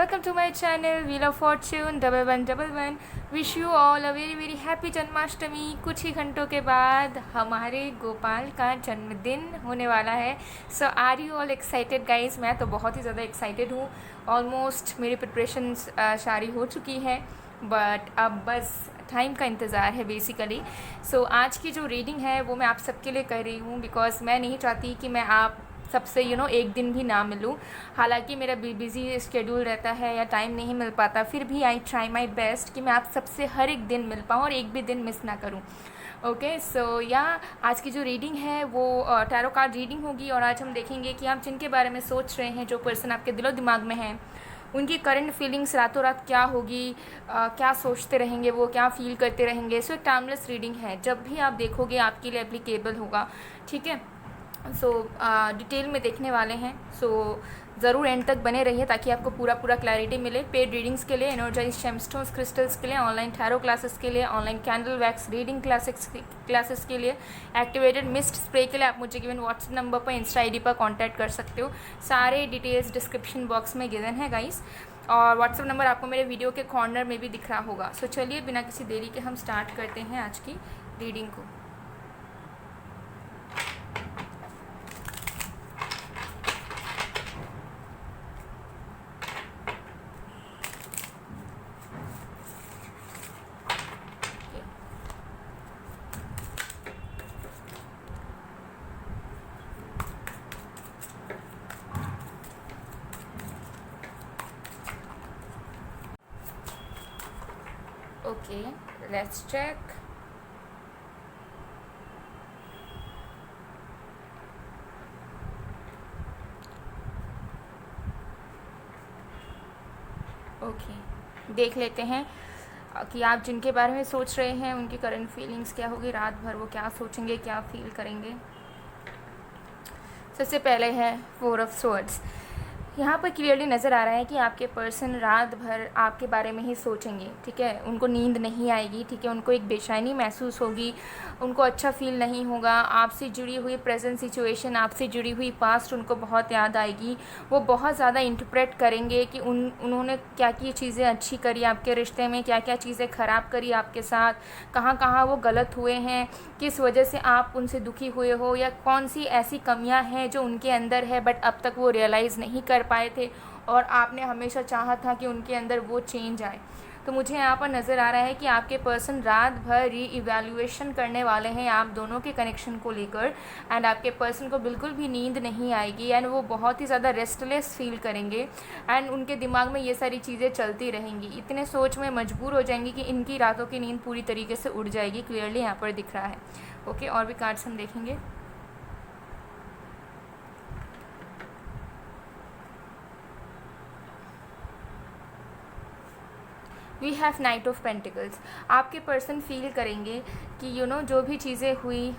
Welcome to my channel Wheel of Fortune 1111। Wish you all a very very happy Janmashtami. कुछ ही घंटों के बाद हमारे गोपाल का जन्मदिन होने वाला है। So are you all excited guys? मैं तो बहुत ही ज़्यादा एक्साइटेड हूँ। ऑलमोस्ट मेरी प्रिपरेशंस सारी हो चुकी है, बट अब बस टाइम का इंतज़ार है बेसिकली। सो आज की जो रीडिंग है वो मैं आप सबके लिए कर रही हूँ, बिकॉज मैं नहीं चाहती कि मैं आप सबसे एक दिन भी ना मिलूं। हालांकि मेरा बिज़ी शेड्यूल रहता है या टाइम नहीं मिल पाता, फिर भी आई ट्राई माई बेस्ट कि मैं आप सबसे हर एक दिन मिल पाऊँ और एक भी दिन मिस ना करूं। ओके, सो या आज की जो रीडिंग है वो टैरो कार्ड रीडिंग होगी, और आज हम देखेंगे कि आप जिनके बारे में सोच रहे हैं, जो पर्सन आपके दिलो दिमाग में है, उनकी करंट फीलिंग्स रातों रात क्या होगी, क्या सोचते रहेंगे वो, क्या फील करते रहेंगे। सो एक टाइमलेस रीडिंग है, जब भी आप देखोगे आपके लिए एप्लीकेबल होगा। ठीक है, सो डिटेल में देखने वाले हैं। सो ज़रूर एंड तक बने रहिए ताकि आपको पूरा क्लैरिटी मिले। पेड रीडिंग्स के लिए, एनर्जाइज जेमस्टोन्स क्रिस्टल्स के लिए, ऑनलाइन टैरो क्लासेस के लिए, online candle wax reading classes के लिए, एक्टिवेटेड मिस्ट स्प्रे के लिए आप मुझे गिवन व्हाट्सएप नंबर पर, इंस्टा आईडी पर कांटेक्ट कर सकते हो। सारे डिटेल्स डिस्क्रिप्शन बॉक्स में गिवन है गाइस, और व्हाट्सएप नंबर आपको मेरे वीडियो के कॉर्नर में भी दिख रहा होगा। सो चलिए बिना किसी देरी के हम स्टार्ट करते हैं आज की रीडिंग को। Okay, let's check. ओके, देख लेते हैं कि आप जिनके बारे में सोच रहे हैं उनकी करंट फीलिंग्स क्या होगी, रात भर वो क्या सोचेंगे, क्या फील करेंगे। सबसे पहले है फोर ऑफ स्वॉर्ड्स। यहाँ पर क्लियरली नज़र आ रहा है कि आपके पर्सन रात भर आपके बारे में ही सोचेंगे। ठीक है, उनको नींद नहीं आएगी। ठीक है, उनको एक बेचैनी महसूस होगी, उनको अच्छा फील नहीं होगा। आपसे जुड़ी हुई प्रेजेंट सिचुएशन, आपसे जुड़ी हुई पास्ट उनको बहुत याद आएगी। वो बहुत ज़्यादा इंटरप्रेट करेंगे कि उन्होंने क्या क्या चीज़ें अच्छी करी आपके रिश्ते में, क्या क्या चीज़ें ख़राब करी आपके साथ, कहाँ कहाँ वो गलत हुए हैं, किस वजह से आप उनसे दुखी हुए हो, या कौन सी ऐसी कमियाँ हैं जो उनके अंदर है बट अब तक वो रियलाइज़ नहीं कर पाए थे और आपने हमेशा चाहा था कि उनके अंदर वो चेंज आए। तो मुझे यहाँ पर नज़र आ रहा है कि आपके पर्सन रात भर री-इवैल्यूएशन करने वाले हैं आप दोनों के कनेक्शन को लेकर, एंड आपके पर्सन को बिल्कुल भी नींद नहीं आएगी, एंड वो बहुत ही ज़्यादा रेस्टलेस फील करेंगे, एंड उनके दिमाग में ये सारी चीज़ें चलती रहेंगी। इतने सोच में मजबूर हो जाएंगी कि इनकी रातों की नींद पूरी तरीके से उड़ जाएगी। क्लियरली यहाँ पर दिख रहा है। ओके, और भी कार्ड्स हम देखेंगे। We have knight of pentacles. आपके पर्सन फील करेंगे कि जो भी चीज़ें हुई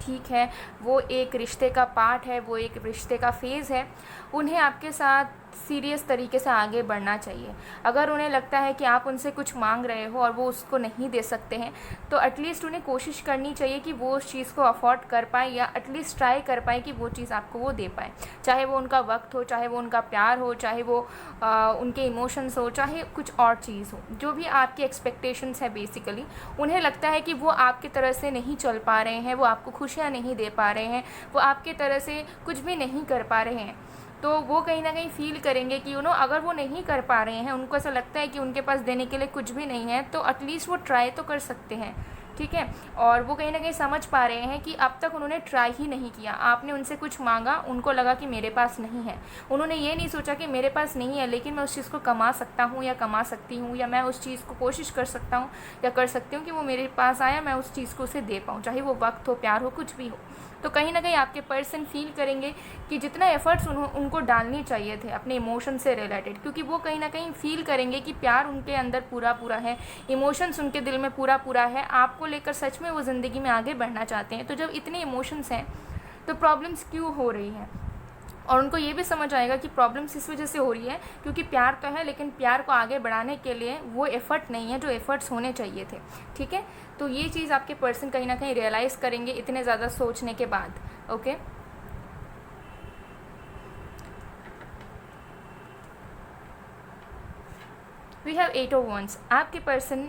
ठीक है, वो एक रिश्ते का पार्ट है, वो एक रिश्ते का फेज़ है। उन्हें आपके साथ सीरियस तरीके से आगे बढ़ना चाहिए। अगर उन्हें लगता है कि आप उनसे कुछ मांग रहे हो और वो उसको नहीं दे सकते हैं, तो एटलीस्ट उन्हें कोशिश करनी चाहिए कि वो उस चीज़ को अफोर्ड कर पाए, या एटलीस्ट ट्राई कर पाए कि वो चीज़ आपको वो दे पाए। चाहे वो उनका वक्त हो, चाहे वो उनका प्यार हो, चाहे वो उनके इमोशंस हो, चाहे कुछ और चीज़ हो, जो भी आपकी एक्सपेक्टेशंस है बेसिकली। उन्हें लगता है कि वो आपकी तरह से नहीं चल पा रहे हैं, वो आपको खुशियाँ नहीं दे पा रहे हैं, वो आपके तरह से कुछ भी नहीं कर पा रहे हैं। तो वो कहीं ना कहीं फील करेंगे कि अगर वो नहीं कर पा रहे हैं, उनको ऐसा लगता है कि उनके पास देने के लिए कुछ भी नहीं है, तो एटलीस्ट वो ट्राई तो कर सकते हैं। ठीक है, और वो कहीं ना कहीं समझ पा रहे हैं कि अब तक उन्होंने ट्राई ही नहीं किया। आपने उनसे कुछ मांगा, उनको लगा कि मेरे पास नहीं है। उन्होंने ये नहीं सोचा कि मेरे पास नहीं है लेकिन मैं उस चीज़ को कमा सकता हूँ या कमा सकती हूँ, या मैं उस चीज़ को कोशिश कर सकता हूँ या कर सकती हूँ कि वो मेरे पास आया, मैं उस चीज़ को उसे दे पाऊँ, चाहे वो वक्त हो, प्यार हो, कुछ भी हो। तो कहीं ना कहीं आपके पर्सन फील करेंगे कि जितना एफर्ट्स उनको डालने चाहिए थे अपने इमोशन से रिलेटेड, क्योंकि वो कहीं ना कहीं फील करेंगे कि प्यार उनके अंदर पूरा है, इमोशंस उनके दिल में पूरा है, आपको लेकर सच में वो ज़िंदगी में आगे बढ़ना चाहते हैं। तो जब इतने इमोशंस हैं तो प्रॉब्लम्स क्यों हो रही हैं, और उनको ये भी समझ आएगा कि प्रॉब्लम्स इस वजह से हो रही है क्योंकि प्यार तो है, लेकिन प्यार को आगे बढ़ाने के लिए वो एफ़र्ट नहीं है जो एफ़र्ट्स होने चाहिए थे। ठीक है, तो ये चीज़ आपके पर्सन कहीं ना कहीं रियलाइज़ करेंगे इतने ज़्यादा सोचने के बाद। Okay, we have 8 of Wands। आपके पर्सन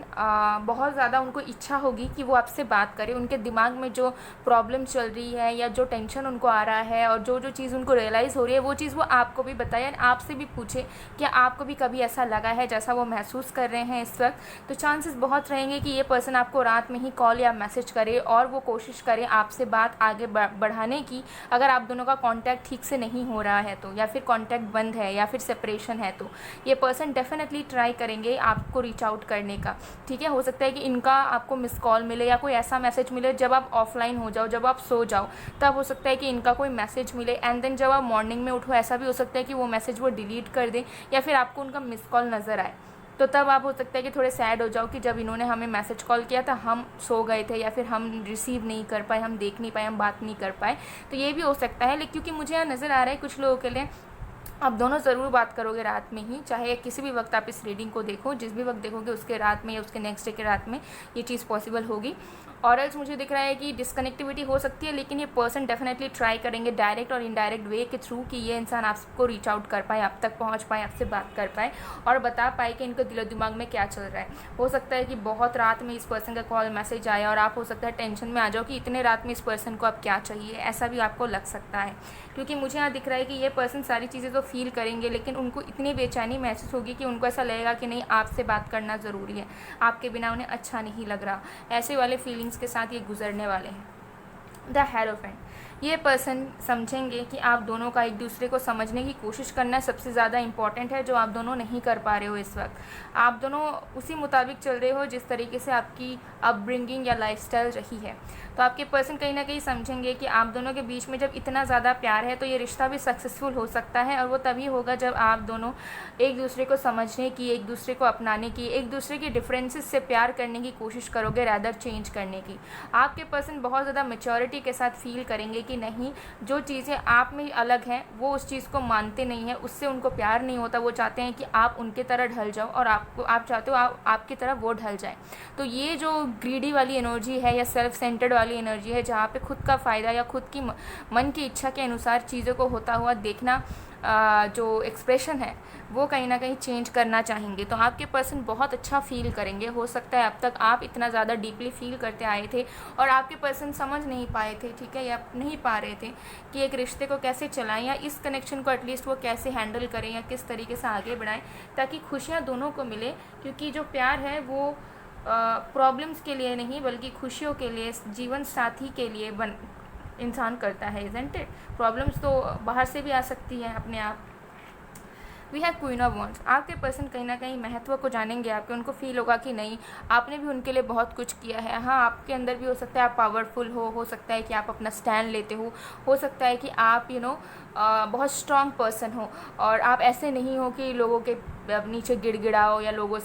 बहुत ज़्यादा उनको इच्छा होगी कि वो आपसे बात करें। उनके दिमाग में जो प्रॉब्लम चल रही है या जो टेंशन उनको आ रहा है और जो जो चीज़ उनको रियलाइज़ हो रही है वो चीज़ वो आपको भी बताए, आपसे भी पूछे कि आपको भी कभी ऐसा लगा है जैसा वो महसूस कर रहे हैं इस वक्त। तो चांसेस बहुत रहेंगे कि ये पर्सन आपको रात में ही कॉल या मैसेज करे और वो कोशिश करे आपसे बात आगे बढ़ाने की, अगर आप दोनों का कॉन्टैक्ट ठीक से नहीं हो रहा है तो, या फिर कॉन्टैक्ट बंद है या फिर सेपरेशन है, तो ये पर्सन डेफिनेटली ट्राई करेंगे आपको रीच आउट करने का। ठीक है, हो सकता है कि इनका आपको मिस कॉल मिले या कोई ऐसा मैसेज मिले जब आप ऑफलाइन हो जाओ, जब आप सो जाओ, तब हो सकता है कि इनका कोई मैसेज मिले। एंड देन जब आप मॉर्निंग में उठो, ऐसा भी हो सकता है कि वो मैसेज वो डिलीट कर दें या फिर आपको उनका मिस कॉल नज़र आए। तो तब आप हो सकता है कि थोड़े सैड हो जाओ कि जब इन्होंने हमें मैसेज कॉल किया था हम सो गए थे या फिर हम रिसीव नहीं कर पाए, हम देख नहीं पाए, हम बात नहीं कर पाए। तो ये भी हो सकता है। लेकिन क्योंकि मुझे यहाँ नज़र आ रहा है कुछ लोगों के लिए आप दोनों ज़रूर बात करोगे रात में ही, चाहे किसी भी वक्त आप इस रीडिंग को देखो, जिस भी वक्त देखोगे उसके रात में या उसके नेक्स्ट डे के रात में ये चीज़ पॉसिबल होगी। और एल्स मुझे दिख रहा है कि डिसकनेक्टिविटी हो सकती है, लेकिन ये पर्सन डेफिनेटली ट्राई करेंगे डायरेक्ट और इनडायरेक्ट वे के थ्रू कि ये इंसान आपको रीच आउट कर पाए, आप तक पहुंच पाए, आपसे बात कर पाए और बता पाए कि इनके दिलो दिमाग में क्या चल रहा है। हो सकता है कि बहुत रात में इस पर्सन का कॉल मैसेज आया और आप हो सकता है टेंशन में आ जाओ कि इतने रात में इस पर्सन को अब क्या चाहिए, ऐसा भी आपको लग सकता है। क्योंकि मुझे यहाँ दिख रहा है कि ये पर्सन सारी चीज़ें तो फील करेंगे, लेकिन उनको इतनी बेचैनी महसूस होगी कि उनको ऐसा लगेगा कि नहीं आपसे बात करना ज़रूरी है, आपके बिना उन्हें अच्छा नहीं लग रहा। ऐसे वाले फीलिंग्स के साथ ये गुजरने वाले हैं। द हेरोफेंट, ये पर्सन समझेंगे कि आप दोनों का एक दूसरे को समझने की कोशिश करना सबसे ज़्यादा इम्पॉर्टेंट है, जो आप दोनों नहीं कर पा रहे हो इस वक्त। आप दोनों उसी मुताबिक चल रहे हो जिस तरीके से आपकी अपब्रिंगिंग या लाइफस्टाइल रही है। तो आपके पर्सन कहीं ना कहीं समझेंगे कि आप दोनों के बीच में जब इतना ज़्यादा प्यार है तो ये रिश्ता भी सक्सेसफुल हो सकता है, और वो तभी होगा जब आप दोनों एक दूसरे को समझने की, एक दूसरे को अपनाने की, एक दूसरे के डिफरेंसेस से प्यार करने की कोशिश करोगे रैदर चेंज करने की। आपके पर्सन बहुत ज़्यादा मैच्योरिटी के साथ फील करेंगे कि नहीं, जो चीज़ें आप में अलग हैं वो उस चीज़ को मानते नहीं हैं, उससे उनको प्यार नहीं होता। वो चाहते हैं कि आप उनके तरह ढल जाओ और आप चाहते हो आपकी तरह वो ढल जाए। तो ये जो ग्रीडी वाली एनर्जी है या सेल्फ सेंटर्ड वाली एनर्जी है, जहाँ पे खुद का फ़ायदा या खुद की मन की इच्छा के अनुसार चीज़ों को होता हुआ देखना, जो एक्सप्रेशन है वो कहीं ना कहीं चेंज करना चाहेंगे। तो आपके पर्सन बहुत अच्छा फील करेंगे। हो सकता है अब तक आप इतना ज़्यादा डीपली फील करते आए थे और आपके पर्सन समझ नहीं पाए थे, ठीक है, या नहीं पा रहे थे कि एक रिश्ते को कैसे चलाएं या इस कनेक्शन को एटलीस्ट वो कैसे हैंडल करें या किस तरीके से आगे बढ़ाएं ताकि खुशियाँ दोनों को मिले। क्योंकि जो प्यार है वो प्रॉब्लम्स के लिए नहीं बल्कि खुशियों के लिए, जीवन साथी के लिए इंसान करता है, इज़न्ट इट। प्रॉब्लम्स तो बाहर से भी आ सकती है अपने आप। We have queen of wands. आपके पर्सन कहीं ना कहीं महत्व को जानेंगे आपके, उनको फील होगा कि नहीं आपने भी उनके लिए बहुत कुछ किया है। हाँ, आपके अंदर भी हो सकता है आप पावरफुल हो सकता है कि आप अपना स्टैंड लेते हो सकता है कि आप बहुत स्ट्रॉन्ग पर्सन हो और आप ऐसे नहीं हो कि लोगों के नीचे गिड़गिड़ाओ या लोगों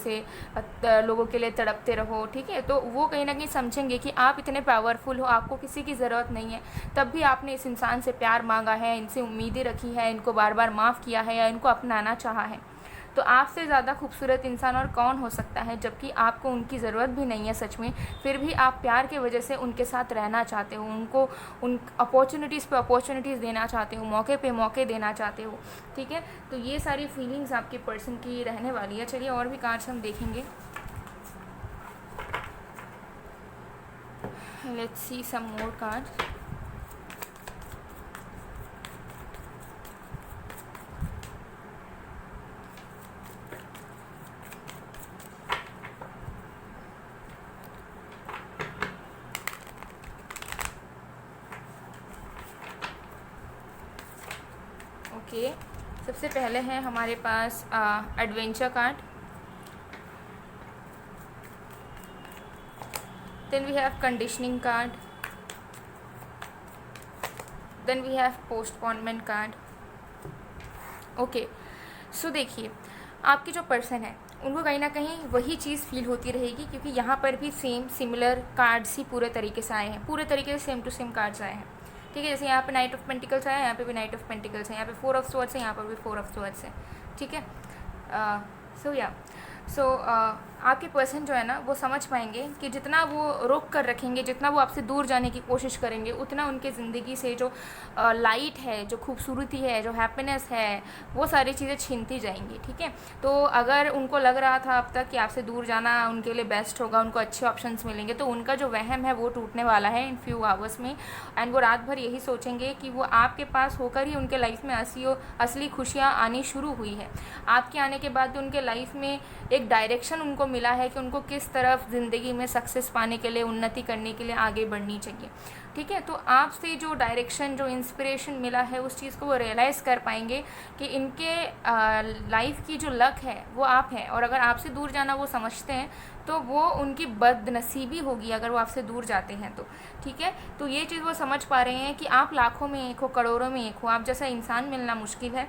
के लिए तड़पते रहो, ठीक है। तो वो कहीं ना कहीं समझेंगे कि आप इतने पावरफुल हो, आपको किसी की ज़रूरत नहीं है, तब भी आपने इस इंसान से प्यार मांगा है, इनसे उम्मीदें रखी है, इनको बार बार माफ़ किया है या इनको अपनाना चाहा है। तो आपसे ज़्यादा खूबसूरत इंसान और कौन हो सकता है, जबकि आपको उनकी ज़रूरत भी नहीं है सच में, फिर भी आप प्यार की वजह से उनके साथ रहना चाहते हो, उनको उन अपॉर्चुनिटीज़ पे अपॉर्चुनिटीज़ देना चाहते हो, मौके पे मौके देना चाहते हो, ठीक है। तो ये सारी फीलिंग्स आपके पर्सन की रहने वाली है। चलिए और भी कार्ड्स हम देखेंगे। Let's see some more cards. Okay, सबसे पहले है हमारे पास adventure card, then we have conditioning card, then we have postponement card. Okay, so देखिए आपकी जो पर्सन है उनको कहीं ना कहीं वही चीज़ फील होती रहेगी, क्योंकि यहाँ पर भी सेम सिमिलर कार्ड्स ही पूरे तरीके से आए हैं, पूरे तरीके से सेम टू सेम कार्ड्स आए हैं, ठीक है। जैसे यहाँ पे नाइट ऑफ पेंटिकल्स आया है, यहाँ पे भी नाइट ऑफ पेंटिकल्स है, यहाँ पे 4 ऑफ स्वॉर्ड्स है, यहाँ पर भी 4 ऑफ स्वॉर्ड्स है, ठीक है। सो आपके पर्सन जो है ना वो समझ पाएंगे कि जितना वो रोक कर रखेंगे, जितना वो आपसे दूर जाने की कोशिश करेंगे, उतना उनके ज़िंदगी से जो लाइट है, जो खूबसूरती है, जो हैप्पीनेस है, वो सारी चीज़ें छीनती जाएंगी। ठीक है, तो अगर उनको लग रहा था अब तक कि आपसे दूर जाना उनके लिए बेस्ट होगा, उनको अच्छे ऑप्शंस मिलेंगे, तो उनका जो वहम है वो टूटने वाला है इन फ्यू आवर्स में। एंड वो रात भर यही सोचेंगे कि वो आपके पास होकर ही उनके लाइफ में असली खुशियाँ आनी शुरू हुई है। आपके आने के बाद उनके लाइफ में एक डायरेक्शन उनको मिला है कि उनको किस तरफ ज़िंदगी में सक्सेस पाने के लिए, उन्नति करने के लिए आगे बढ़नी चाहिए। ठीक है, तो आपसे जो डायरेक्शन, जो इंस्पिरेशन मिला है, उस चीज़ को वो रियलाइज़ कर पाएंगे कि इनके लाइफ की जो लक है वो आप हैं। और अगर आपसे दूर जाना वो समझते हैं तो वो उनकी बदनसीबी होगी अगर वो आपसे दूर जाते हैं तो। ठीक है, तो ये चीज़ वो समझ पा रहे हैं कि आप लाखों में एक हो, करोड़ों में एक हो, आप जैसा इंसान मिलना मुश्किल है।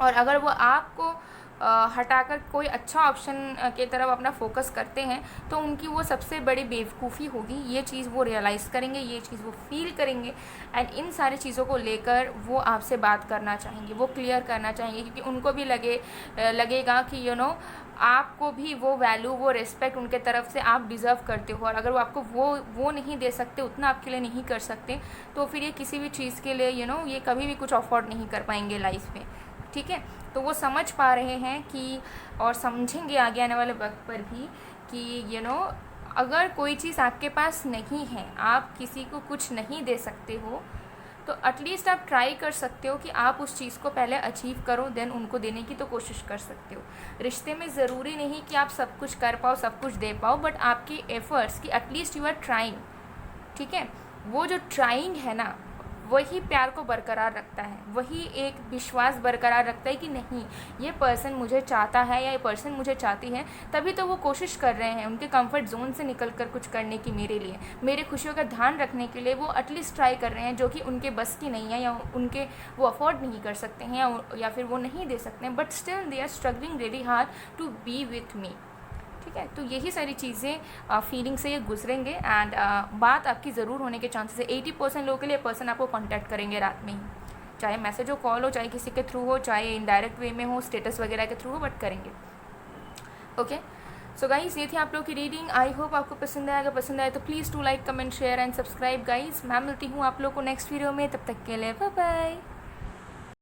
और अगर वो आपको हटाकर कोई अच्छा ऑप्शन के तरफ अपना फोकस करते हैं तो उनकी वो सबसे बड़ी बेवकूफ़ी होगी। ये चीज़ वो रियलाइज़ करेंगे, ये चीज़ वो फील करेंगे। एंड इन सारी चीज़ों को लेकर वो आपसे बात करना चाहेंगे, वो क्लियर करना चाहेंगे, क्योंकि उनको भी लगेगा कि आपको भी वो वैल्यू, वो रिस्पेक्ट उनके तरफ से आप डिज़र्व करते हो। और अगर वो आपको वो नहीं दे सकते, उतना आपके लिए नहीं कर सकते, तो फिर ये किसी भी चीज़ के लिए ये कभी भी कुछ अफोर्ड नहीं कर पाएंगे लाइफ में। ठीक है, तो वो समझ पा रहे हैं कि, और समझेंगे आगे आने वाले वक्त पर भी कि अगर कोई चीज़ आपके पास नहीं है, आप किसी को कुछ नहीं दे सकते हो, तो एटलीस्ट आप ट्राई कर सकते हो कि आप उस चीज़ को पहले अचीव करो, देन उनको देने की तो कोशिश कर सकते हो। रिश्ते में ज़रूरी नहीं कि आप सब कुछ कर पाओ, सब कुछ दे पाओ, बट आपकी एफर्ट्स कि एटलीस्ट यू आर ट्राइंग। ठीक है, वो जो ट्राइंग है ना, वही प्यार को बरकरार रखता है, वही एक विश्वास बरकरार रखता है कि नहीं, ये पर्सन मुझे चाहता है या ये पर्सन मुझे चाहती है, तभी तो वो कोशिश कर रहे हैं उनके कंफर्ट जोन से निकल कर कुछ करने की, मेरे लिए, मेरे खुशियों का ध्यान रखने के लिए वो एटलीस्ट ट्राई कर रहे हैं, जो कि उनके बस की नहीं है, या उनके वो अफोर्ड नहीं कर सकते हैं, या फिर वो नहीं दे सकते हैं, but still they are struggling really hard to be with me. ठीक है, तो यही सारी चीज़ें फीलिंग से ये गुजरेंगे। एंड बात आपकी ज़रूर होने के चांसेस है। 80% लोगों के लिए पर्सन आपको कांटेक्ट करेंगे रात में ही, चाहे मैसेज हो, कॉल हो, चाहे किसी के थ्रू हो, चाहे इनडायरेक्ट वे में हो, स्टेटस वगैरह के थ्रू हो, बट करेंगे। ओके, सो गाइज़, ये थी आप लोग की रीडिंग। आई होप आपको पसंद आएगा। पसंद आए तो please to like, comment, share and subscribe guys. मैं मिलती हूँ आप लोग को नेक्स्ट वीडियो में, तब तक के लिए बाय बाय।